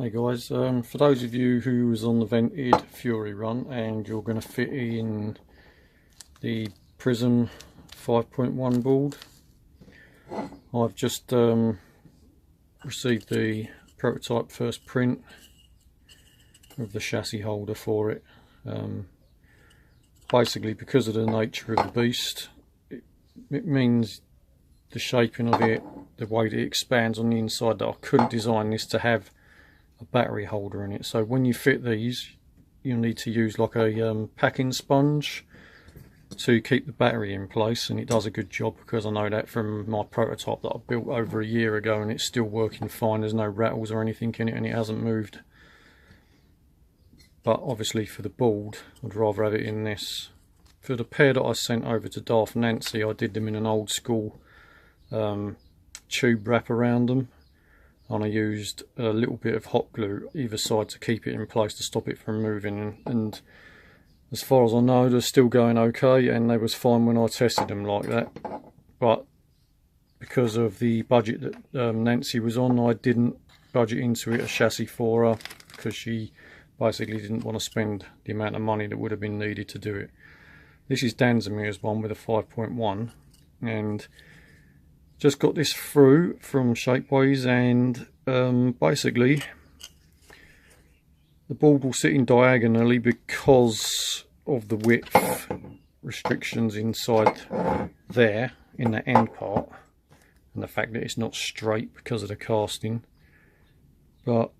Hey guys, for those of you who was on the vented Fury run and you're going to fit in the Prizm 5.1 board, I've just received the prototype first print of the chassis holder for it. Basically, because of the nature of the beast, it means the shaping of it, the way that it expands on the inside, that I couldn't design this to have a battery holder in it. So when you fit these, you'll need to use like a packing sponge to keep the battery in place, and it does a good job, because I know that from my prototype that I built over a year ago, and it's still working fine. There's no rattles or anything in it, and it hasn't moved. But obviously for the board, I'd rather have it in this. For the pair that I sent over to Darth Nancy, I did them in an old school tube wrap around them, and I used a little bit of hot glue either side to keep it in place, to stop it from moving. And as far as I know, they're still going okay, and they was fine when I tested them like that. But because of the budget that Nancy was on, I didn't budget into it a chassis for her, because she basically didn't want to spend the amount of money that would have been needed to do it. This is Danzimir's one with a 5.1, and just got this through from Shapeways, and basically the board will sit in diagonally because of the width restrictions inside there in the end part, and the fact that it's not straight because of the casting. But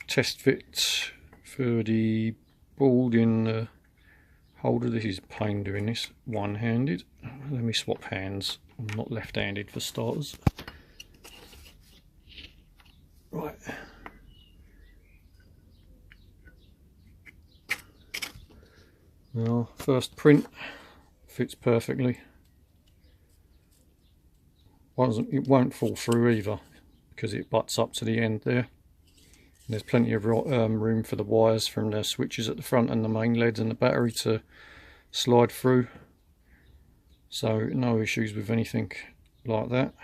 test fit for the board in the holder. This is a pain doing this one-handed. Let me swap hands. I'm not left-handed for starters. Right. Now, first print fits perfectly. It won't fall through either, because it butts up to the end there. There's plenty of room for the wires from the switches at the front and the main leads and the battery to slide through. So no issues with anything like that.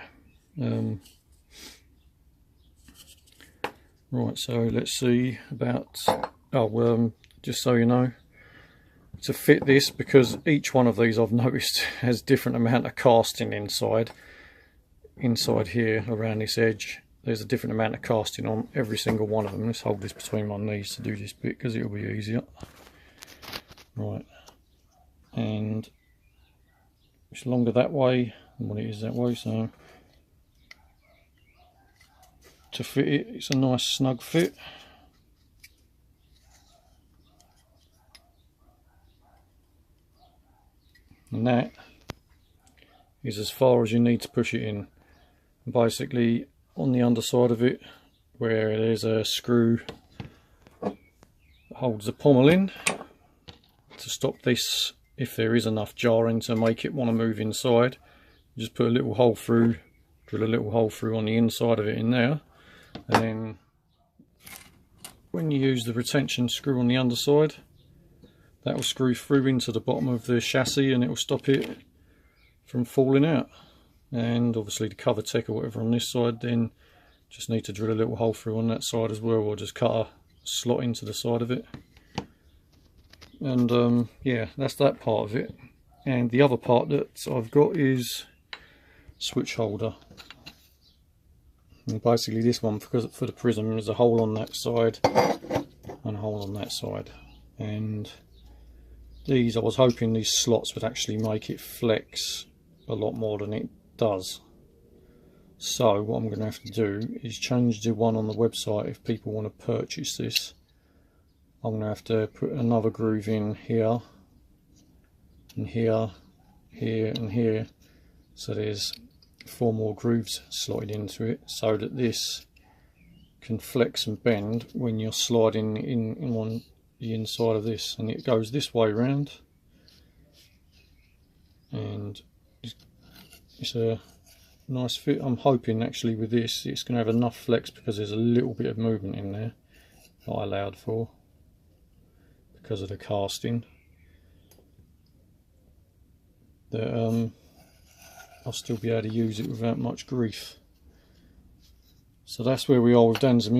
Right, so let's see about, just so you know, to fit this, because each one of these I've noticed has different amount of casting inside here around this edge. There's a different amount of casting on every single one of them. Let's hold this between my knees to do this bit, because it'll be easier. Right, and it's longer that way than what it is that way, so to fit it, it's a nice snug fit. And that is as far as you need to push it in. Basically, on the underside of it, where there's a screw that holds the pommel in to stop this, if there is enough jarring to make it want to move inside, you just put a little hole through, drill a little hole through on the inside of it in there, and then when you use the retention screw on the underside, that will screw through into the bottom of the chassis, and it will stop it from falling out. And obviously the cover tech or whatever on this side, then just need to drill a little hole through on that side as well, or just cut a slot into the side of it. And yeah, that's that part of it. And the other part that I've got is switch holder. And basically this one, because for the Prizm, there's a hole on that side and a hole on that side. And these, I was hoping these slots would actually make it flex a lot more than it does. So what I'm going to have to do is change the one on the website. If people want to purchase this, I'm going to have to put another groove in here and here, here and here, so there's 4 more grooves slotted into it, so that this can flex and bend when you're sliding in on the inside of this, and it goes this way round, and it's a nice fit. I'm hoping actually with this it's going to have enough flex, because there's a little bit of movement in there that I allowed for because of the casting, that I'll still be able to use it without much grief. So that's where we are with Danzimir.